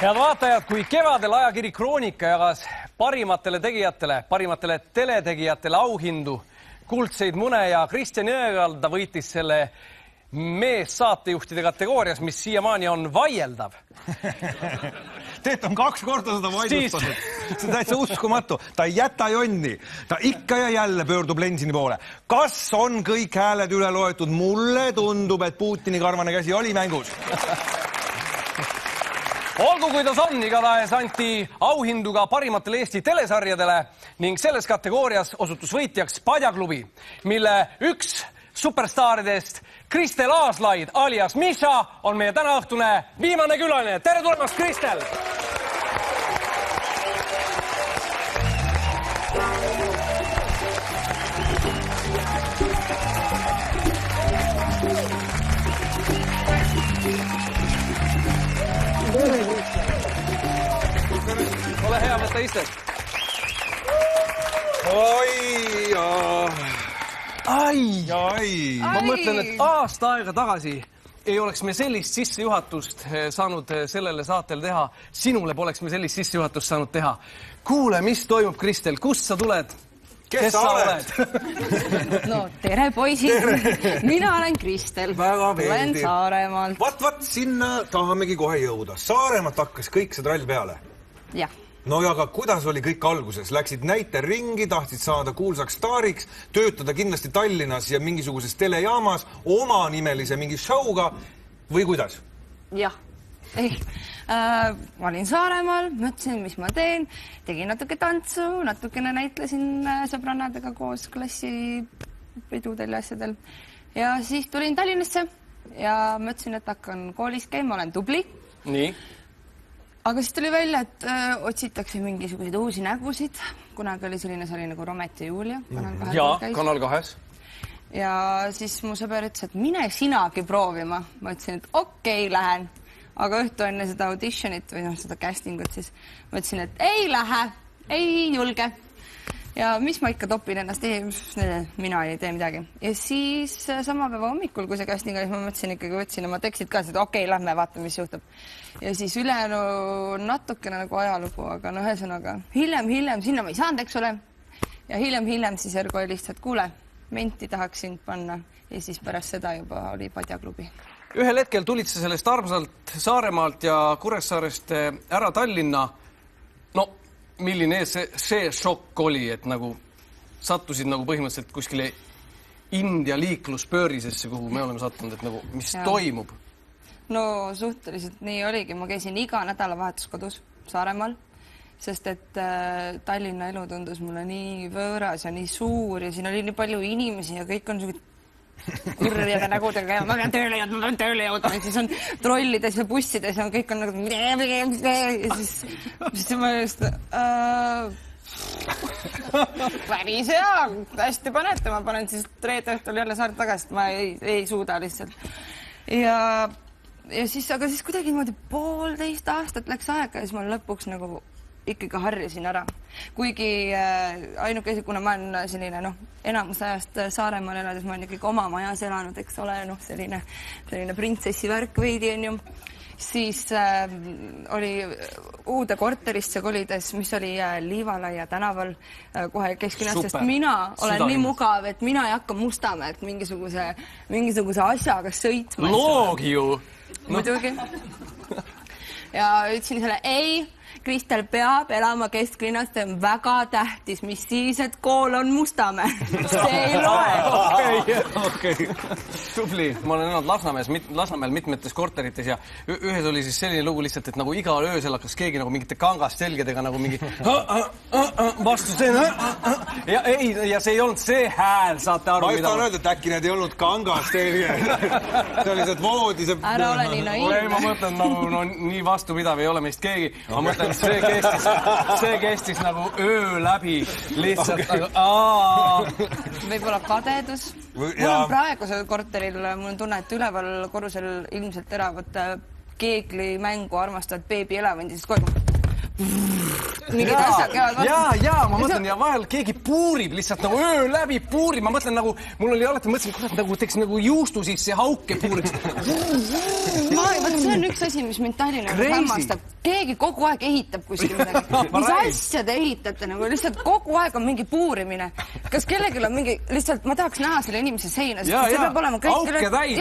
Head vaatajad, kui kevadel ajakiri Kroonika jagas parimatele tegijatele, parimatele teletegijatele auhindu, kuldseid mune ja Kristjan Jõekalda võitis selle mees saatejuhtide kategoorias, mis siiamaani on vaieldav. Teet on 2 korda seda vaidlustanud. See on täitsa uskumatu. Ta ei jäta jonni. Ta ikka ja jälle pöördub Lensini poole. Kas on kõik hääled üle loetud? Mulle tundub, et Putini karvane käsi oli mängus. Olgu kuidas on, igatahes anti auhindu ka parimatele Eesti telesarjadele ning selles kategoorias osutus võitjaks Padjaklubi, mille üks superstaaridest Kristel Aaslaid alias Misha on meie tänaõhtune viimane külaline. Tere tulemast, Kristel! Ole hea, võtta istet. Ma mõtlen, et aasta aega tagasi ei oleks me sellist sissejuhatust saanud sellele saatele teha. Sinule poleks me sellist sissejuhatust saanud teha. Kuule, mis toimub, Kristel? Kust sa tuled? Kes sa oled? No, tere poisid. Mina olen Kristel. Olen Saaremaalt. Vat, sinna tahamegi kohe jõuda. Saaremaalt hakkas kõik see trall peale. Jah. No ja aga kuidas oli kõik alguses? Läksid näite ringi, tahtsid saada kuulsaks staariks, töötada kindlasti Tallinnas ja mingisuguses telejaamas oma nimelise mingi showga või kuidas? Jah. Ma olin Saaremaal, mõtlesin, mis ma teen. Tegin natuke tantsu, natukene näitlesin sõbrannadega koos klassipidudel ja asjadel. Ja siis tulin Tallinnasse ja mõtlesin, et hakkan koolis käima, olen tubli. Nii. Aga siis tuli välja, et otsitakse mingisuguseid uusi nägusid. Kunagi oli selline sari nagu Romet ja Julia. Kanal 2. Ja siis mu sõber ütles, et mine sinagi proovima. Ma ütlesin, et okei, lähen. Aga õhtu enne seda auditionit või seda castingut siis ma ütlesin, et ei lähe, ei julge. Ja mis ma ikka topin ennast, mina ei tee midagi. Ja siis sama päeva hommikul, kui see casting oli, ma mõtlesin ikkagi, võtsin oma tekstid ka, et okei, lähme vaatame, mis juhtub. Ja siis ülejäänu natukene nagu ajalugu, aga ühesõnaga hiljem, sinna ma ei saanud, eks ole. Ja hiljem siis Ergo helistas, et kuule, menti tahaks sind panna. Ja siis pärast seda juba oli Padjaklubi. Ühel hetkel tulid sa sellest armsalt Saaremaalt ja Kuressaarest ära Tallinna. No, milline see šokk oli, et nagu sattusid nagu põhimõtteliselt kuskile India liikluspöörisesse, kuhu me oleme sattunud, et nagu mis toimub? No suhteliselt nii oligi. Ma käisin iga nädalavahetus kodus Saaremaal, sest et Tallinna elu tundus mulle nii võõras ja nii suur ja siin oli nii palju inimesi ja kõik on kurjade nägudega ja ma pean tööle jõudma ja siis on trollides ja bussides ja kõik on nagu ja siis ma just päris hea, hästi panete, ma panen siis reede õhtul jälle saart tagasi, ma ei suuda lihtsalt ja siis, aga siis kuidagi niimoodi 1,5 aastat läks aega ja siis ma lõpuks nagu ikkagi harjasin ära. Kuigi ainuke, kuna ma olen selline, enamus ajast Saaremaal elades, ma olen ikkagi oma majas elanud, eks ole, selline printsessi värk veidi on ju, siis oli uude korterisse kolides, mis oli Liivalaia tänaval kohe kesklinnas, sest mina olen nii mugav, et mina ei hakka Mustamäelt mingisuguse asjaga sõitma. Loogi ju! Muidugi. Ja ütlesin selle, ei, Kristel peab elama kesklinnas, see on väga tähtis, mis siis, et kool on Mustamäe. See ei loe. Okei. Tubli. Ma olen elanud Lasnamäel mitmetes korterites ja ühes oli siis selline lugu lihtsalt, et nagu igal öösel hakkas keegi nagu mingite kangast selgedega nagu mingi vastu see ja see ei olnud see hääl, saate aru. Ma just tahan öelda, et äkki need ei olnud kangast selged. See oli see voodi. Ära ole nii naiivne. Ma mõtlen nagu nii vastupidav ei ole meist keegi. Ma mõtlen, see kestis nagu öö läbi lihtsalt nagu võib-olla kadedus. Mul on praegusel korteril, mul on tunne, et üleval korrusel ilmselt elavad keegli mängu armastavad beebielevandi, siis kogu mingid asjad käivad vastu. Ja ma mõtlen ja vahel keegi puurib lihtsalt nagu öö läbi puurib. Ma mõtlen nagu, mul oli alati mõtlesin, kuidas nagu teeks nagu juustu sisse hauke puuriks. See on üks asi, mis mind Tallinna hämmastab. Keegi kogu aeg ehitab kuskil midagi. Mis asja te ehitate? Nagu lihtsalt kogu aeg on mingi puurimine. Kas kellelgi on mingi, lihtsalt ma tahaks näha selle inimese seina. Auke täis.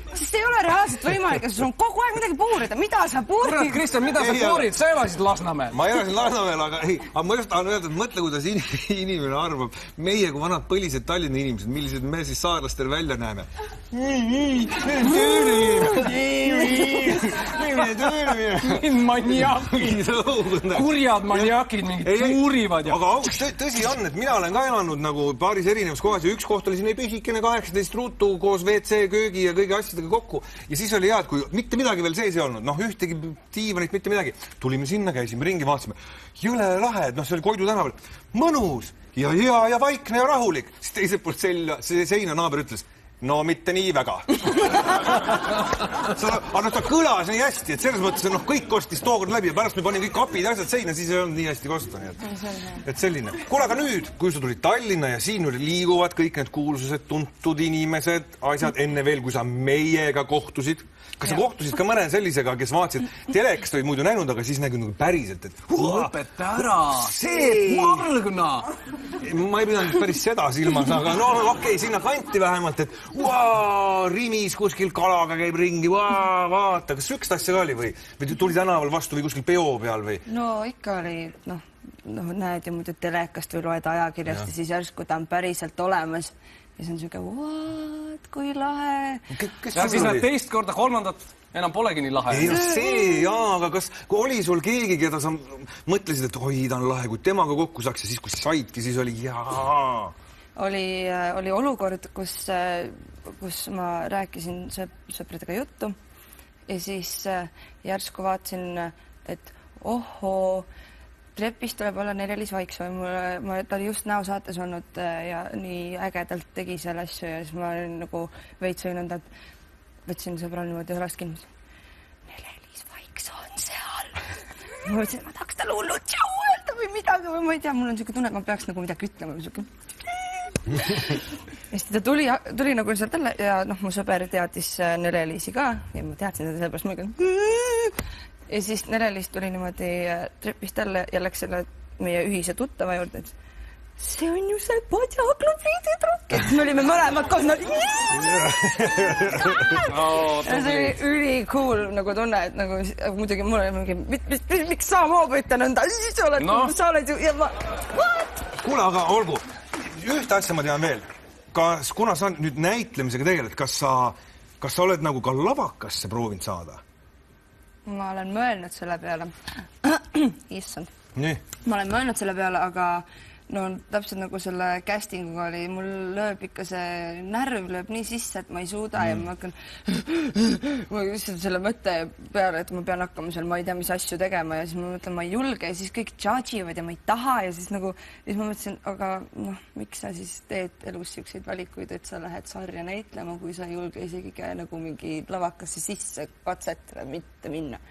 Sest ei ole reaalselt võimalik, et sul on kogu aeg midagi puurida. Mida sa puurid? Kurat, Kristjan, mida sa puurid? Sa elasid Lasnamäel. Ma elasin Lasnamäel, aga ma just tahan öelda, et mõtle, kuidas inimene arvab. Meie kui vanad põlised Tallinna inimesed, millised me siis saarlastel välja näeme. Maniakid. Kurjad maniakid mingid puurivad. Aga tõsi on, et mina olen ka elanud nagu paaris erinevas kohas ja üks koht oli siin pisikene 18 ruutu koos WC, köögi ja kõigi asjadega kokku. Ja siis oli hea, et kui mitte midagi veel sees ei olnud, ühtegi diivanit, mitte midagi. Tulime sinna, käisime ringi, vaatasime. Jõle lahe, see oli Koidu tänaval. Mõnus ja hea ja vaikne ja rahulik. Siis teiselt poolt seina naaber ütles, no mitte nii väga. Aga ta kõlas nii hästi, et selles mõttes kõik kostis tookord läbi ja pärast me panin kõik apid ja asjad seina, siis ei olnud nii hästi kosta. Et selline. Kuule, aga nüüd, kui sa tulid Tallinna ja siin liiguvad kõik need kuulsused, tuntud inimesed, asjad enne veel, kui sa meiega kohtusid. Kas sa kohtusid ka mõne sellisega, kes vaatasid, telekast olid muidu näinud, aga siis nägid päriselt, et lõpeta ära, see Margna. Ma ei pidanud päris seda silmas, aga okei, sinna kanti vähemalt, et Rimis kuskil kalaga käib ringi, vaata, kas sükst asja ka oli või tuli tänaval vastu või kuskil peo peal või? No ikka oli, näed ju muidu telekast või loed ajakirjast ja siis järsku ta on päriselt olemas. Ja see on siuke, what, kui lahe. Ja siis nad teist korda, kolmandat enam polegi nii lahe. Ei, aga kas oli sul keegi, keda sa mõtlesid, et oi, ta on lahe, kui temaga kokku saaks ja siis, kui saidki, siis oli jaa. Oli olukord, kus ma rääkisin sõpradega juttu ja siis järsku vaatasin, et ohoo, trepist tuleb olla Nelelis Vaiksoo. Ta oli just näosaates olnud ja nii ägedalt tegi selle asju ja siis ma olin nagu veits võinud, et võtsin sõbral niimoodi õlast kinni. Nelelis Vaiksoo on seal. Ma mõtlesin, et ma tahaks talle hullu tšau öelda või midagi või ma ei tea, mul on siuke tunne, et ma peaks nagu midagi ütlema. Ja siis ta tuli nagu sealt jälle ja mu sõber teadis Nelelisi ka ja ma teadsin seda sellepärast ma ikka. Ja siis Nelelis tuli niimoodi trepist jälle ja läks selle meie ühise tuttava juurde, et see on ju see Padjaklubi tüdruk. Me olime mõlemad koos. See oli ülikool nagu tunne, et nagu muidugi mul oli mingi, miks sa moobüta nõnda? Sa oled ju... Kuule, aga olgu, ühte asja ma tean veel. Kuna sa nüüd näitlemisega tegeled, kas sa oled nagu ka lavakasse proovinud saada? Ma olen mõelnud selle peale. Issand. Nii. Ma olen mõelnud selle peale, aga täpselt nagu selle castinguga oli, mul lööb ikka see närv lööb nii sisse, et ma ei suuda ja ma hakkan lihtsalt selle mõtte peale, et ma pean hakkama seal, ma ei tea, mis asju tegema ja siis ma mõtlen, ma ei julge ja siis kõik judge'ivad ja ma ei taha ja siis ma mõtlesin, aga miks sa siis teed elus siukseid valikuid, et sa lähed sarja näitlema, kui sa ei julge isegi nagu mingi lavakasse sisse katsetada, mitte minna.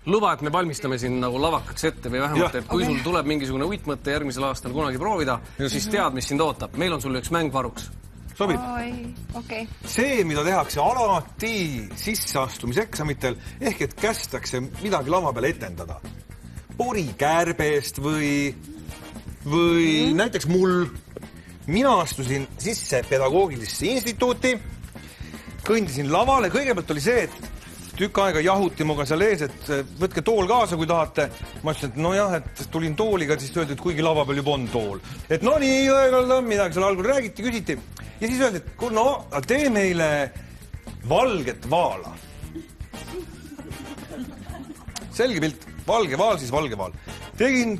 Luba, et me valmistame siin nagu lavakaks ette või vähemalt, et kui sul tuleb mingisugune uitmõte järgmisel aastal kunagi proovida, siis tead, mis sind ootab. Meil on sulle üks mäng varuks. Sobib? Okei. See, mida tehakse alati sisseastumiseksamitel, ehk et kästakse midagi lava peal etendada. Pori kärbest või näiteks mul. Mina astusin sisse pedagoogilisse instituuti, kõndisin lavale. Kõigepealt oli see, et tükk aega jahuti muga seal ees, et võtke tool kaasa, kui tahate. Ma ütlesin, et nojah, et tulin tooliga, siis öeldi, et kuigi lava peal juba on tool. Et no nii, midagi seal algul räägiti, küsiti. Ja siis öeldi, et tee meile valget vaala. Selge pilt. Valge vaal, siis valge vaal. Tegin...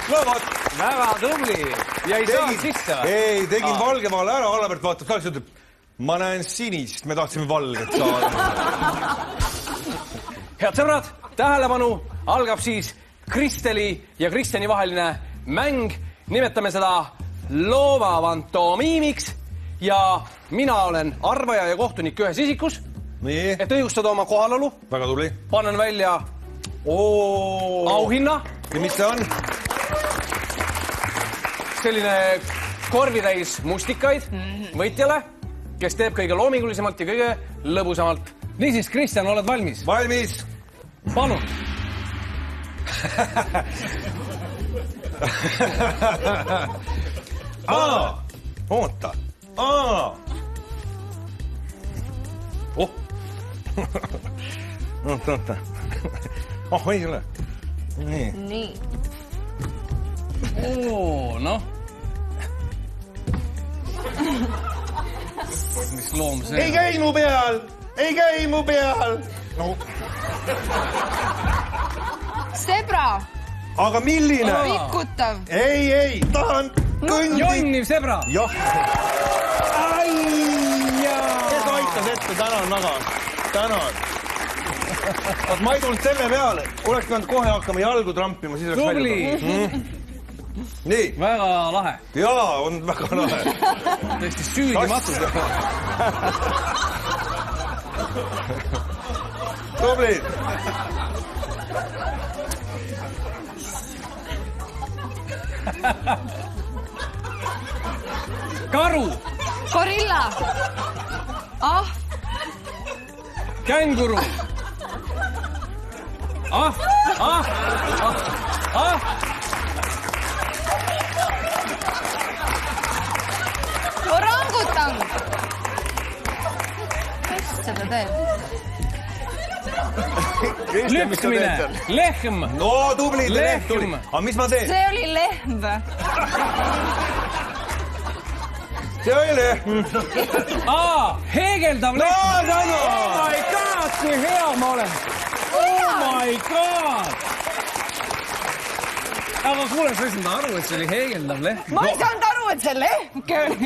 No vot. Väga tubli. Ja ei saa sisse. Ei, tegin valge vaal ära, Alabert vaatab ka, ütleb, ma näen sinist, me tahtsime valget saada. Head sõbrad, tähelepanu, algab siis Kristeli ja Kristjani vaheline mäng. Nimetame seda loovavantomiimiks ja mina olen arvaja ja kohtunik ühes isikus. Nii. Et õigustada oma kohalolu. Väga tubli. Panen välja auhinna. Ja mis see on? Selline korvitäis mustikaid võitjale, kes teeb kõige loomingulisemalt ja kõige lõbusamalt. Niisiis, Kristjan, oled valmis? Valmis. Palun. Oota. Oota. Ei ole. Nii. Noh. Mis loom see? Ei käi mu peal. No. Sebra. Aga milline? Pikutav. Ei, tahan kõndi. Jonniv sebra. Jah. Kes aitas ette, tänan väga. Tänan. Ma ei tulnud selle peale. Oleks pidanud kohe hakkama jalgu trampima, siis oleks Tubli. Nii. Väga lahe. Jaa, on väga lahe. Tõesti süüdimatud. Tubli. Karu. Gorilla. Känguru. Orangutang. Kes seda teeb? Lüpsmine. Lehm. No tubli, Lehm. tuli. Aga mis ma teen? See oli lehm. See oli lehm. Heegeldav lehm. Oh my god, kui hea ma olen. Oh my god. Aga kuule, sa ei saanud aru, et see oli heegeldav lehm. Ma ei saanud aru, et see lehmke oli.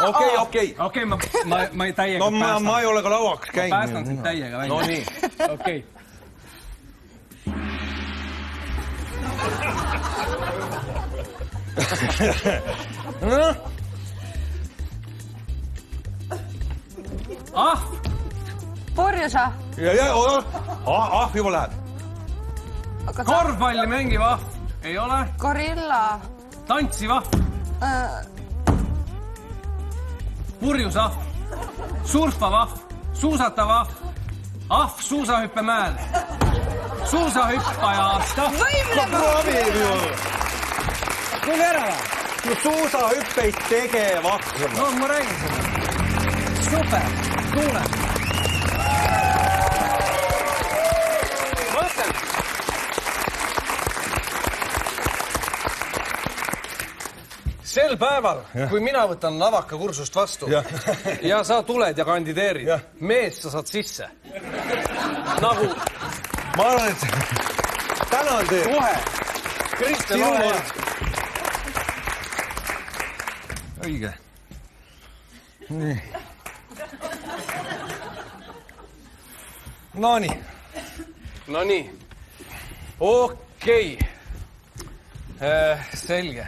Okei. Okei, ma ei täiega No päästan. ma ei ole ka lauaks käinud. Päästan sind täiega välja. No nii. Okei. Purjusa. Juba läheb. Korvpalli mängiv ahv. Ei ole. Gorilla. Tantsiv ahv. Purjus ahv. Surfav ahv. Suusatav ahv. Ahv suusahüppemäel. Suusahüppaja aasta. Kuule ära. Suusahüppeid tegev ahv. No ma räägin seda. Super. Kuule. Mõtlen. Sel päeval, kui mina võtan lavaka kursust vastu ja sa tuled ja kandideerid, mees sa saad sisse. Nagu... Ma arvan, et tänan teed. Kohe. Kristjan, ole hea. Õige. Nii. No nii. No nii. Okei. Selge.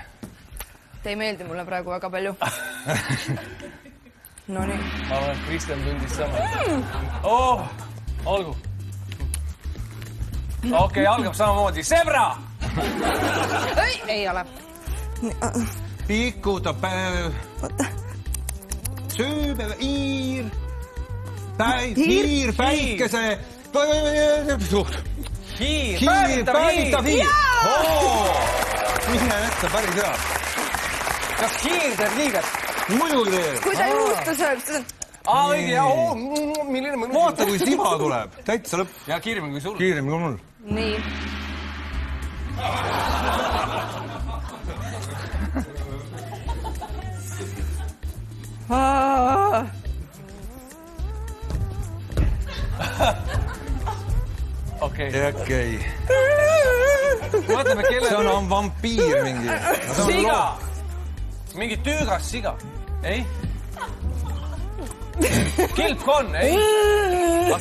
Te ei meeldi mulle praegu väga palju. No nii. Ma arvan, et Kristjan tundis sama. Olgu. Okei, algab samamoodi. Sebra! Ei ole. Pikutab sööbe, iir, päikese, Hiir, päevitav hiir. Mine ette, päris hea. Kas hiir teeb liiget? Muidugi teeb. Kui ta juustu sööb, siis... Õige, ja milline mõnu. Vaata, kui siva tuleb. Täitsa lõpp. Ja kiiremini kui sul. Kiiremini kui mul. Nii. Okei. Mõtleme, kelle... See on vampiir mingi. Siga. Mingi tüügas siga. Ei? Kilpkonn, ei?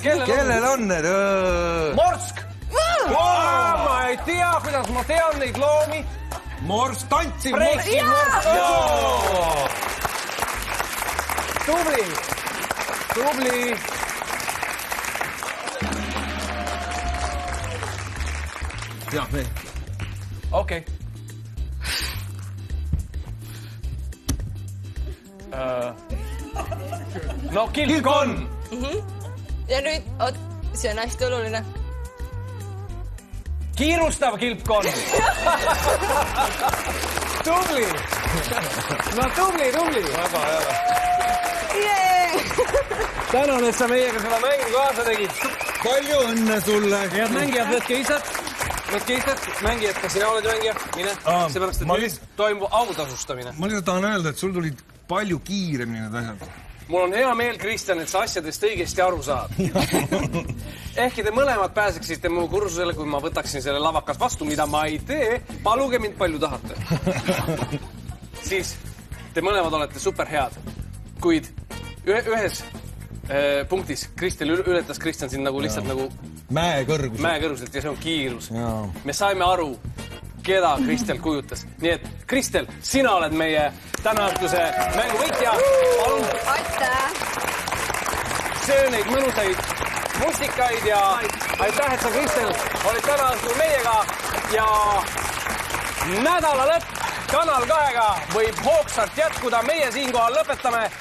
Kellel on need? Morsk. Ma ei tea, kuidas ma tean neid loomi. Morss, tantsiv Preksiv morss. Tubli. Tubli. Jah, veel. Okei. No kilpkonn. Ja nüüd, oot, see on hästi oluline. Kiirustav kilpkonn. Tubli. No tubli. Väga hea. Tänan, et sa meiega seda mängu kaasa tegid. Palju õnne sulle. Head mängijad, võtke isad. Mängijad, kas sina oled mängija? Mine. Seepärast, et nüüd toimub autasustamine. Ma lihtsalt tahan öelda, et sul tulid palju kiiremini need asjad. Mul on hea meel, Kristjan, et sa asjadest õigesti aru saad. Ehkki te mõlemad pääseksite mu kursusele, kui ma võtaksin selle lavakas vastu, mida ma ei tee. Paluge mind palju tahate. Siis te mõlemad olete superhead. Kuid ühes punktis Kristel ületas Kristjan siin nagu lihtsalt nagu mäekõrguselt ja see on kiirus. Me saime aru, keda Kristel kujutas. Nii et, Kristel, sina oled meie tänaõhtuse mängu võitja. Palun. Aitäh! Söö neid mõnusaid mustikaid ja aitäh, et sa, Kristel, olid tänaõhtul meiega ja nädala lõpp Kanal 2-ga võib hoogsalt jätkuda. Meie siinkohal lõpetame.